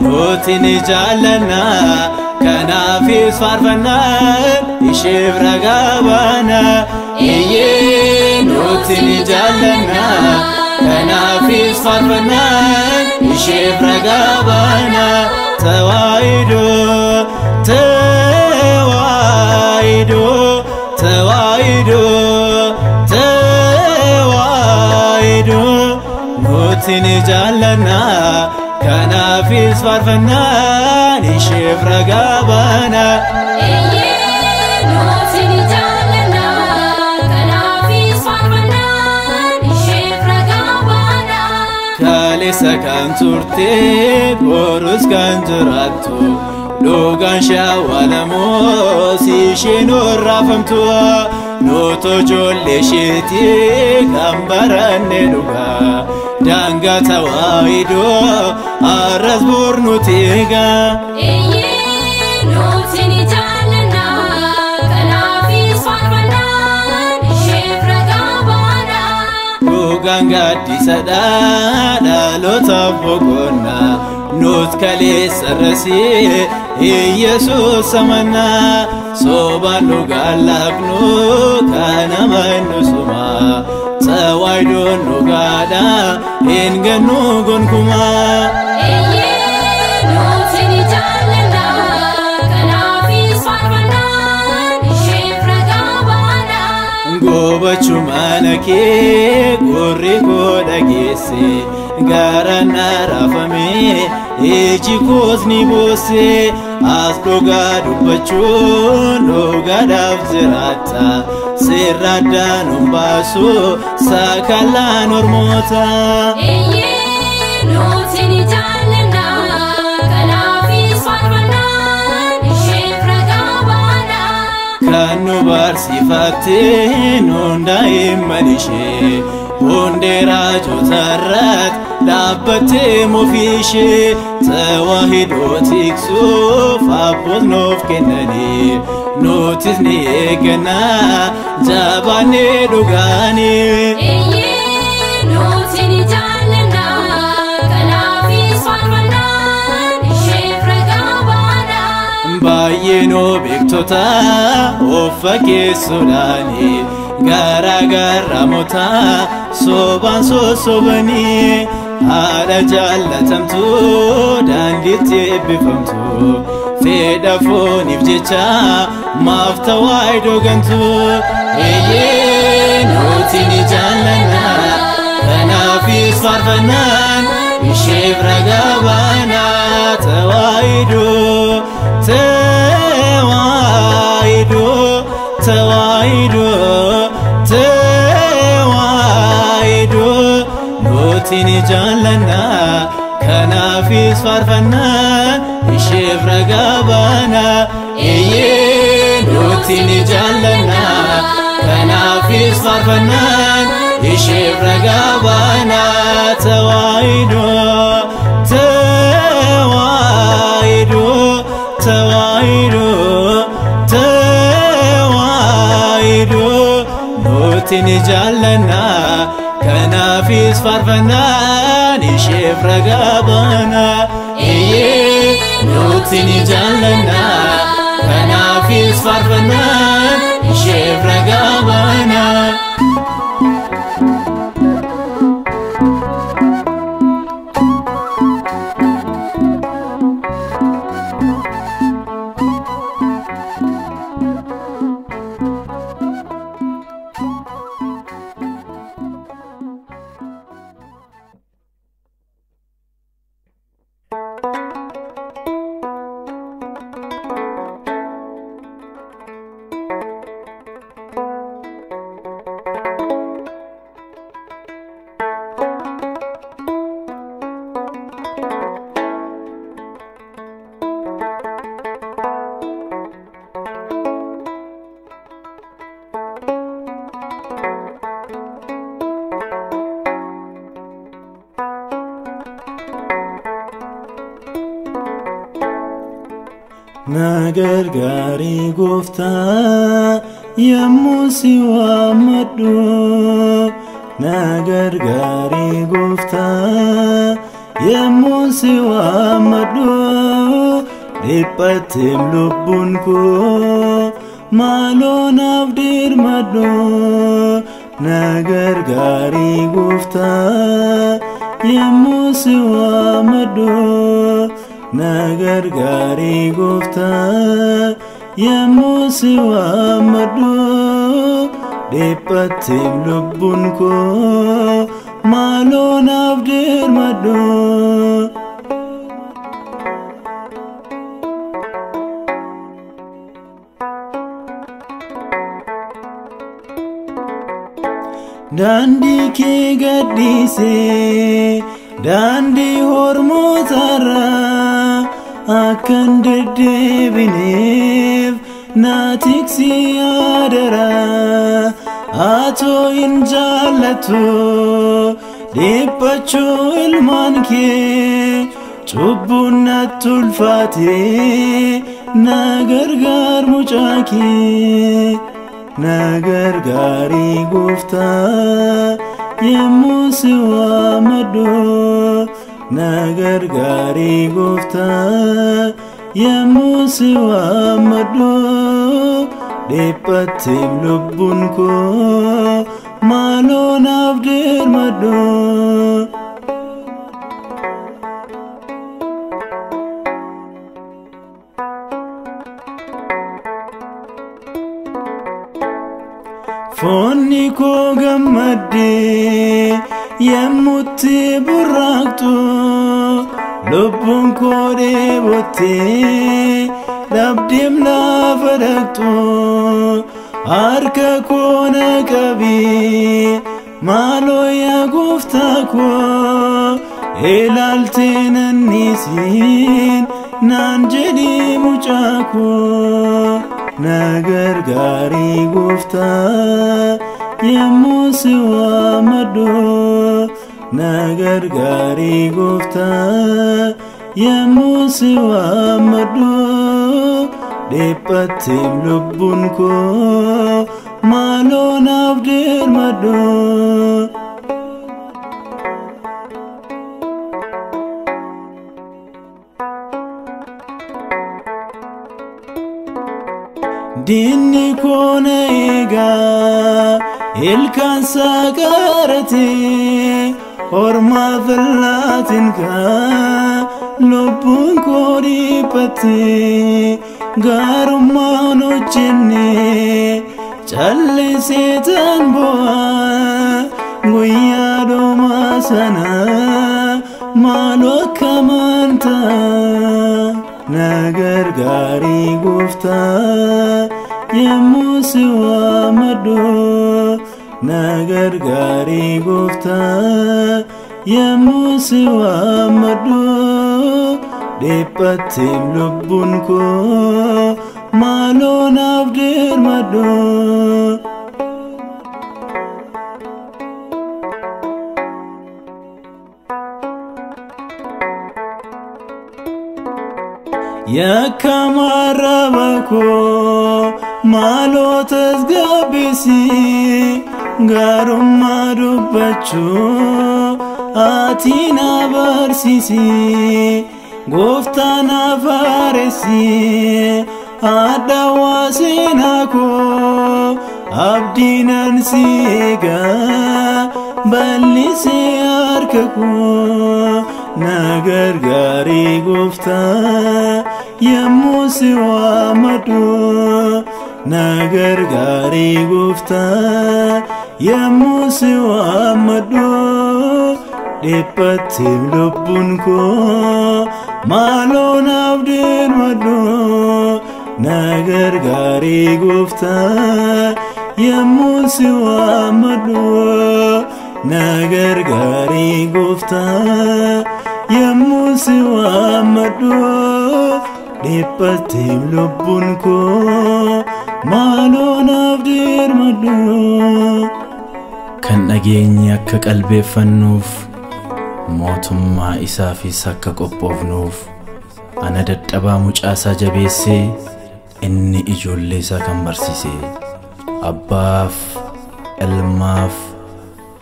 نوتني جعلنا كنافي صارفنا يشيف رقابنا نوتني جعلنا كنافي صارفنا يشيف رقابنا توايدو توايدو توايدو توايدو نوتني جعلنا كنافي صارفنا يشيف رقابنا نوتني جعلنا كنافي صارفنا يشيف رقابنا كاليسا كان ترتي بورس كان جراتو لوغان شاوالمو سيشينو رافمتو نوتو جولي شيتي كامبراني لوغا دانغا توايدو أرز بورنوتيغا نوتني جعلنا كنافي صارفنا يشيف رقابنا لوغان غادي سدادا لو تبقونا نوت كاليس الرسي يسوس سمنا صوبا لوغان لابنو كان من سما توايدو نوغادا إنغنو غنكما نوتني جعلنا كنافي صارفنا يشيف رقابنا غوبچو مانكي غوري كوداغيسي غارانا رافمي إيجي كوزني بوسي أسلوغا دوبچو نوغادا فزراتا سيرادا نمباسو ساكالا نورموتا نوتني جعلنا كنافي صارفنا يشيف رقابنا كانو بارسيفاتي نونداي ماليشي وندراجو ترات لابتي مفيشي تواهدو تيكسو فابوز نوف كناني نوتزني كنا جاباني دوغاني نوتني جعلنا كنافي صارفنا يشيف رقابنا باينو بيكتوتا وفاكي سوداني غارا غارا موتا صوبان صوباني هذا جالتمتو دانديتي بفمتو في دفوني بجيتا مافتوايدو غنتو نوتني جالنا كنافي صارفنا يشيف رقابنا توايدو توايدو توايدو توايدو نوتني جالنا كنافي صارفنا يشيف رقابنا نوتني جالنا كنافي صارفنا يشيف رقابنا توايدو توايدو توايدو توايدو نوتني جالنا كنافي صارفنا يشيف رقابنا نوتني جالنا كنافي صارفنا يشيف رقابنا Nagar gari gofta yemmu si waammadhu Nagar gari gofta yemmu si waammadhu Dhiphatem lubbun koo maaloo naaf dirmadhu Nagar gari gofta yemmu si waammadhu Nagar gari gofta yemmu si waammadhu Dhiphatem lubbun koo maaloo naaf dirmadhu Dandi ke gadise Dandi hormotara Akan deddebineef Naatiksi adara Ato in jaallatu Dhiphachuu ilmaan kee Cubbuun natti ulfaate Na gargaar mucaa kee Nagar gari gofta yemmu si waammadhu Nagar gari gofta yemmu si waammadhu Dhiphatem lubbun koo maaloo naaf dirmadhu Fonni koo gammadde yemmutti burraaqxu Lubbuun koo dheebotte dhabdeem lafa dhaqxu Harka koo na qabi maaloo yaa gooftaa koo Ilaaltee nannisiin naan jedhi mucaa koo Nagar gari gofta yemmu si waammadhu Nagar gari gofta yemmu si waammadhu Dhiphatem lubbun koo maaloo naaf dirmadhu Dinni koona eegaa ilkaan saaqarate Ormaa fallaatiin kaa lubbuun koo dhiphatte Gaarummaan hojjenne callisee tan bu'aa Guyyaa dhoomaa sana maaloo akkamaan ta'a Nagar gari gofta yemmu si waammadhu Nagar gari gofta yemmu si waammadhu Dhiphatem lubbun koo maaloo naaf dirmadhu Yakkamarraba koo maaloo tasgabbisi Gaarummaa dubbachuu ati na barsiisi Gooftaa naaf haaressi adda waasinaa koo abdiinan si eegaa bal'isee harka koo Nagar gari gofta yemmu si waammadhu Nagar gari gofta yemmu si waammadhu Dhiphatem lubbun koo maaloo naaf dirmadhu Nagar gari gofta yemmu si waammadhu Nagar gari gofta yemmu si waammadhu Dhiphatem lubbun koo maaloo naaf dirmadhu Kan dhageenye akka qalbeeffannuuf mootummaa isaafis akka qophoofnuuf ana dadhabaa mucaasaa jabeessee inni ijoollee isaa kan barsiise abbaaf ilmaaf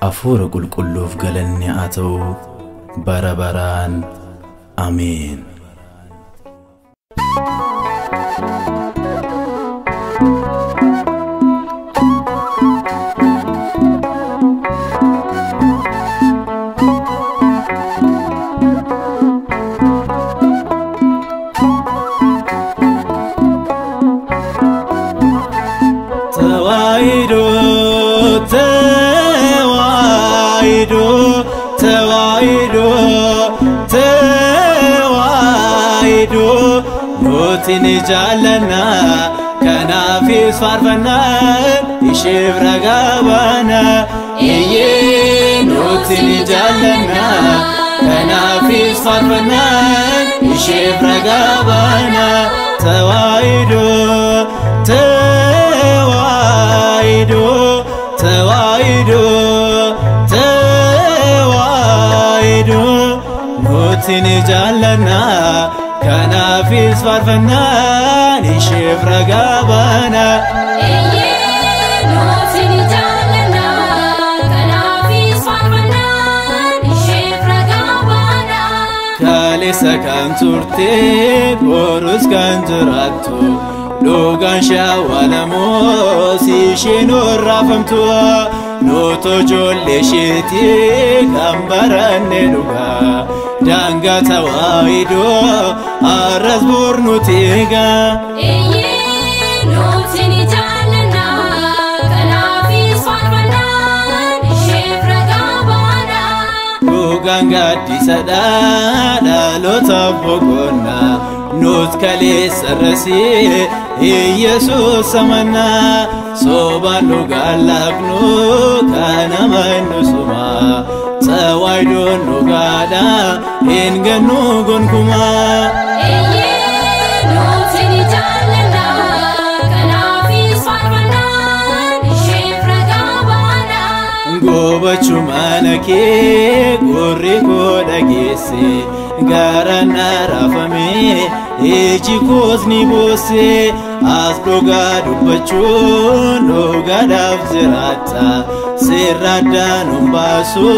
hafuura qulqulluuf galanni haa ta'u bara baraan ameen. Nuti jaallanna kanaafis faarfanna isheef ragaa baana. Nuti jaallanna kanaafis faarfanna isheef ragaa baana. Tawaahidoo tawaahidoo tawaahidoo tawaahidoo nuti jaallanna kanaafis faarfanna isheef ragaa baana. Nuti jaallanna kanaafis faarfanna isheef ragaa baana. Kaleessa kan turte borus kan jiraattu dhugaan shawwalamoo si isheen raafamtu. Nuti ijoollee isheetii kan baranne dhugaa daangaa tawaahidoo arras bornuti egaa. Nuti jaallanna kanaafis faarfanna isheef ragaa baana. Dhugaan gaaddisadha dhalootaaf boqonnaa nuti kaleessa rasee Yesuus amannaa. Sobaan dhugaan laaqnu kan amannu suma tawaahidoon dhugaadha hin gannu gonkumaa. Nuti jaallanna kanaafis faarfanna isheef ragaa baana. Goobachuu mana kee gurri koo dhageesse garaan raafamee iji koos ni boosse. As dhugaa dubbachuun dhugaadhaaf jiraata seerra addaan baasu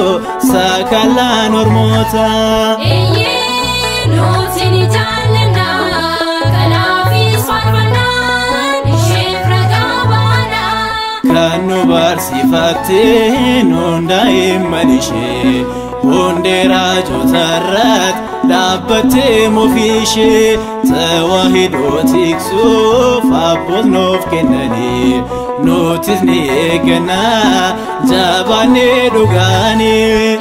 sakalaan ormoota. Nuti jaallanna kanaafis faarfanna isheef ragaa baana. Kan nu barsiifatte daa'imman ishee hundee raajootarratti dhaabbattee ofii ishee tawaahidoo tiksuuf abboot nuuf kennanii nutis ni eegganna jabaannee dhugaanii.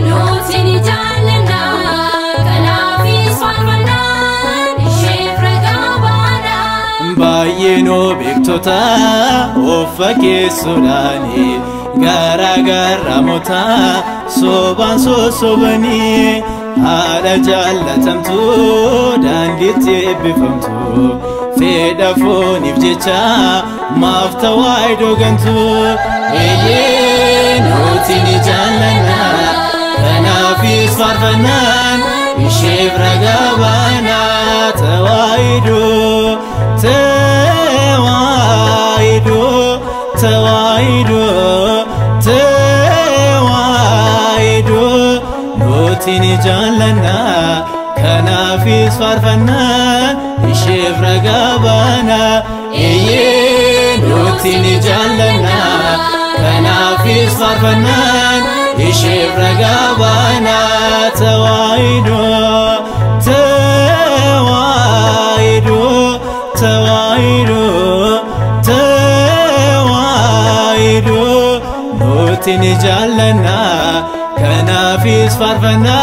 Nuti jaallanna kanaafis faarfanna isheef ragaa baana. Baay'ee noo beektota of fakkeessuudhaanii garaagaraamoota sobaan sosobanii haadha jaallatamtu daandiitti eebbifamtu fedha fooniif jecha maaf tawaahidoo gantu. Nuti jaallanna kanaafis faarfanna isheef ragaa baana. Tawaahidoo tawaahidoo tawaahidoo tawaahidoo nuti jaallanna kanaafis faarfanna isheef ragaa baana. Nuti jaallanna kanaafis faarfanna isheef ragaa baana. Tawaahidoo tawaahidoo tawaahidoo tawaahidoo nuti jaallanna kanaafis faarfanna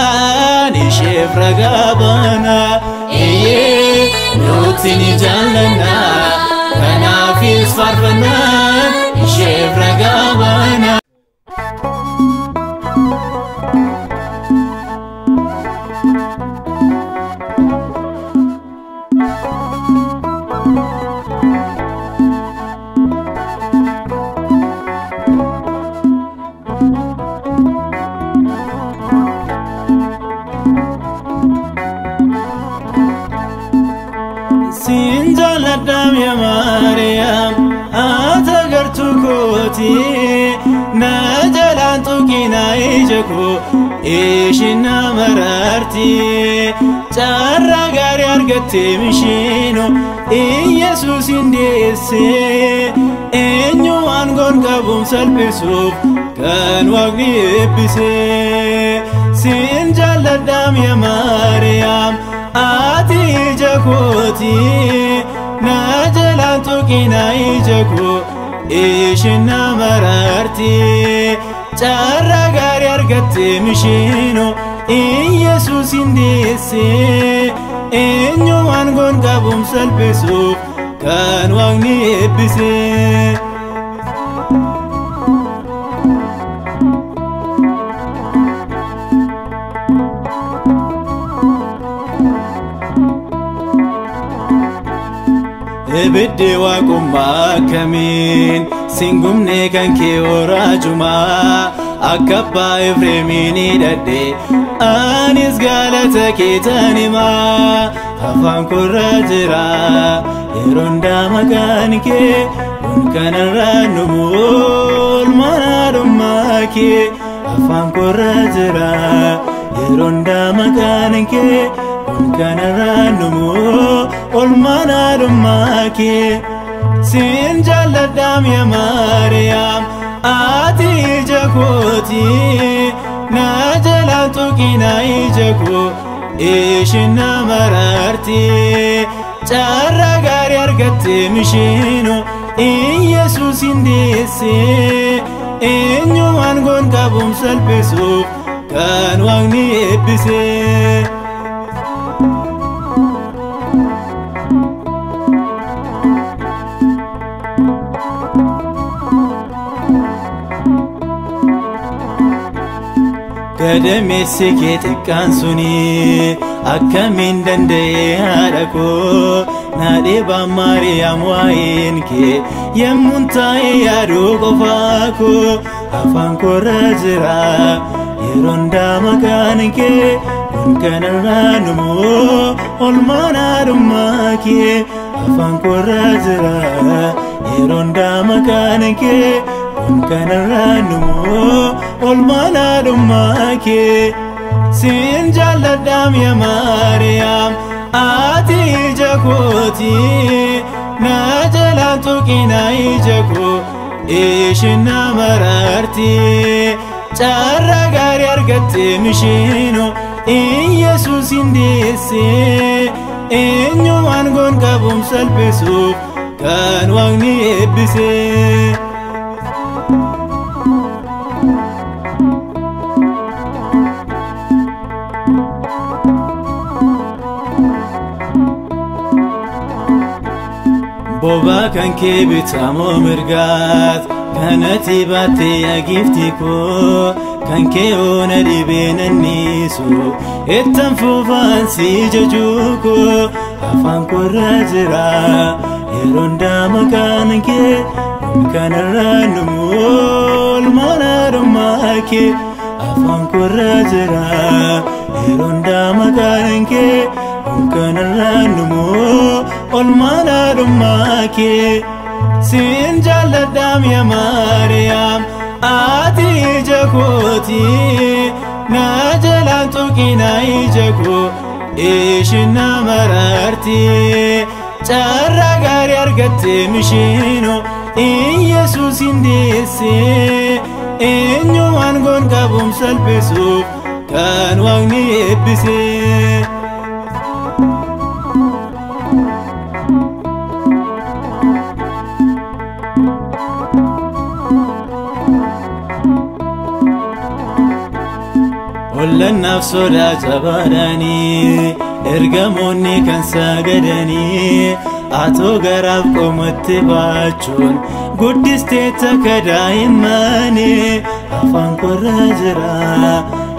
isheef ragaa baana. Nuti jaallanna kanaafis faarfanna isheef ragaa baana. kooti na jalaan tuqina ija koo ishin na mararti carra gaarii argatte mishiino Iyesuus hindeesse eenyu aangoon qabuun salphisuuf kan Waaqni eebbise siin jaalladhaam yaa Maariyaam ati ija kooti na jalaan tuqina ija koo ishin na mararti carra gaarii argatte mishiino Iyesuus hindeesse eenyu aangoon qabuun salphisuuf kan Waaqni eebbise Ebidde waaqummaa kamiin singumne kan kee oraajumaa akka abbaa Efreemiin hidhadhe anis galata keetan himaa afaan korra jira yeroo hundaa maqaan kee kanarraa numu oolmaadhummaa kee afaan korra jira yeroo hundaa maqaan kee kanarraa numu oolmaadhummaa kee siin jaalladhaam yaa Maariyaam ati ija kooti na jalaan tuqina ija koo ishin na mararti carra gaarii argatte mishiino Iyesuus hindeesse eenyu aangoon qabuun salphisuuf kan Waaqni eebbise Gadameessi kee xiqqaan suni akkamiin danda'ee haadha koo na dhiibaa Maariyaam waa'een kee yemmuun taa'ee yaaduu qofaa koo afaan korra jira yeroo hundaa maqaan kee kanarraa numu oolmaadhummaa kee afaan korra jira yeroo hundaa maqaan kee kanarraa numu oolmaadhummaa kee siin jaalladhaam yaa Maariyaam ati ija kooti na jalaan tuqina ija koo ishin na mararti carra gaarii argatte mishiino Iyesuus hindeesse eenyu aangoon qabuun salphisuuf kan Waaqni eebbise Boba kan kee bitamoo mirgaat kanatti baattee yaa gifti koo kan kee oona dhibee nanniisu ittan fufaan si jajuu koo afaan korra jira yeroo hundaa maqaan kee kanarraa numu oolmaadhummaa kee afaan korra jira yeroo hundaa maqaan kee kanarraa numu oolmaadhummaa kee siin jaalladhaam yaa Maariyaam ati ija kooti na jalaan tuqina ija koo ishin na mararti carra gaarii argatte mishiino Iyesuus hindeesse eenyu aangoon qabuun salphisuuf kan Waaqni eebbise Ollannaaf sodaa jabaadhanii ergamoonni kan sagadanii atoo garaaf qomatti baachuun guddistee takka daa'immani afaan korra jira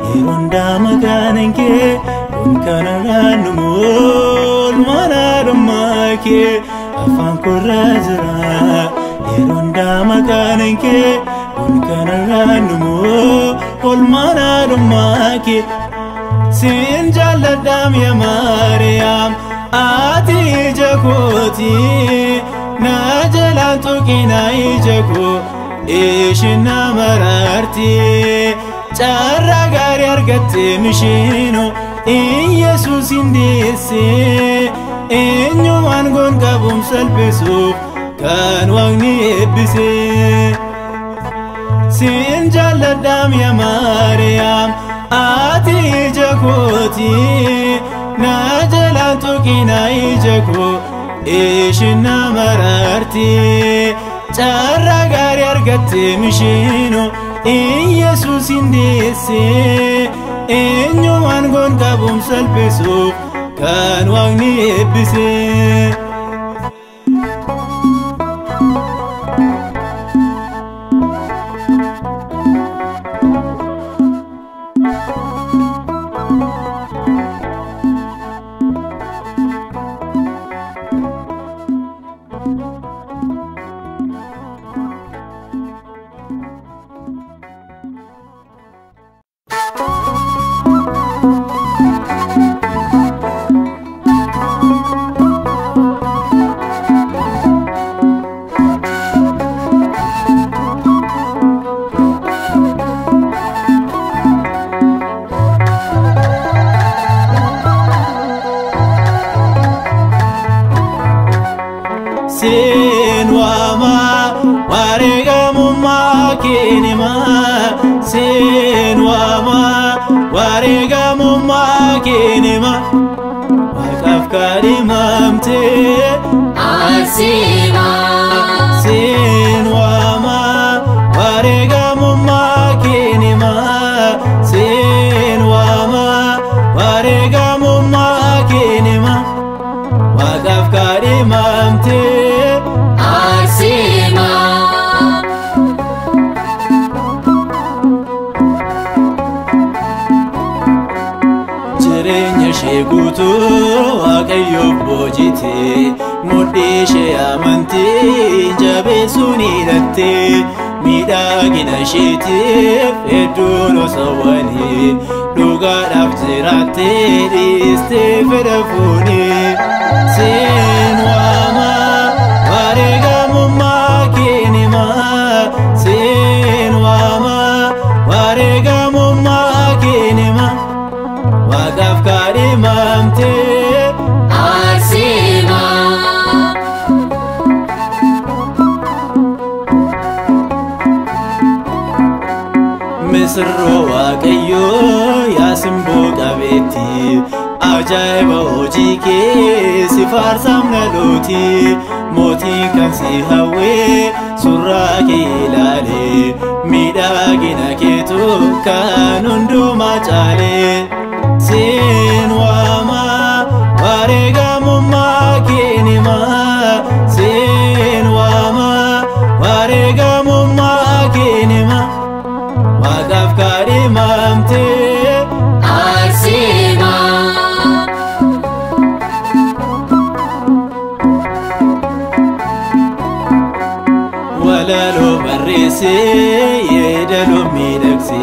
yeroo hundaa maqaan kee kanarraa numu oolmaadhummaa kee afaan korra jira yeroo hundaa maqaan kee kanarraa numu oolmaadhummaa kee siin jaalladhaam yaa Maariyaam ati ija kooti na jalaan tuqina ija koo ishina mararti carra gaarii argatte mishino Yesus indisse eenyumaan gon qabum salphisuuf kan Waaqni eebbise sin jaalladhaam yaa Maariyaam ati ija kooti na jalaan tuqina ija koo ishina mararti carra gaarii argatte mishino Yesus indisse eenyumaan gon qabum salphisuuf kan Waaqni eebbise kalimamte Arsima sin wama waregamumma kinima sin wama waregamumma kinima waqaf kalimamte Arsima jireenya ishee guutuu Waaqayyoof boojite mudhii ishee amantii jabeessuun hidhatte miidhagina isheetiif hedduun osowwanii dhugaadhaaf jiraatte dhiistee fedha fuunee seen waama wareegamummaa keenimaa seen waama wareegamummaa keenimaa Waqaf kalimamte Arsima Misirroo Waaqayyoo yaa simboo qabeetti ajaa'iba hojii kee si faarsaam dhalooti mootii kan si hawwee surraa kee ilaalee miidhagina keetu kan hundumaa caalee sin wama waregamummaa keenimaa sin wama waregamummaa keenimaa waqaf kalimamte Arsima walalo barreesse yeedaloo miidhagse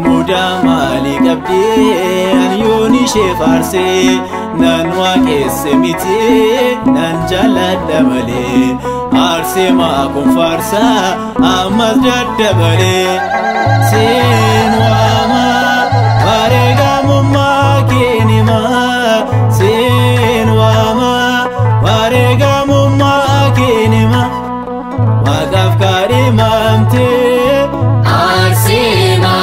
mudaa maalii qabdee anyoon ishee faarse nan waaqesse miti nan jaalladha malee aarsee kun faarsa ammas daddabalee seen waama wareegamummaa keenimaa seen waama wareegamummaa keenimaa waqaf kalimamte Arsima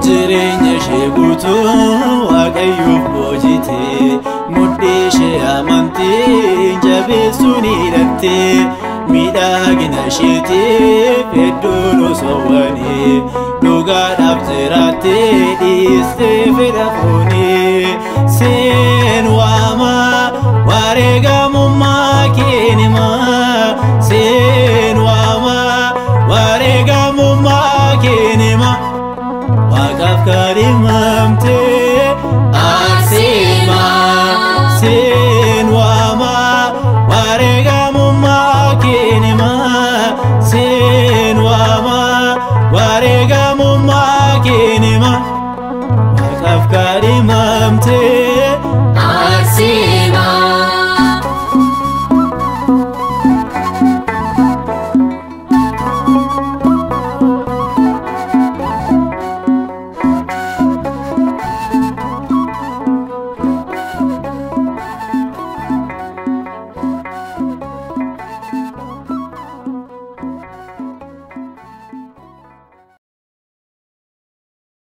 jireenya ishee guutuu Waaqayyoof boojite mudhii ishee amantii jabeessuun hidhatte miidhagina isheetiif hedduun osowwanii dhugaadhaaf jiraatte dhiistee fedha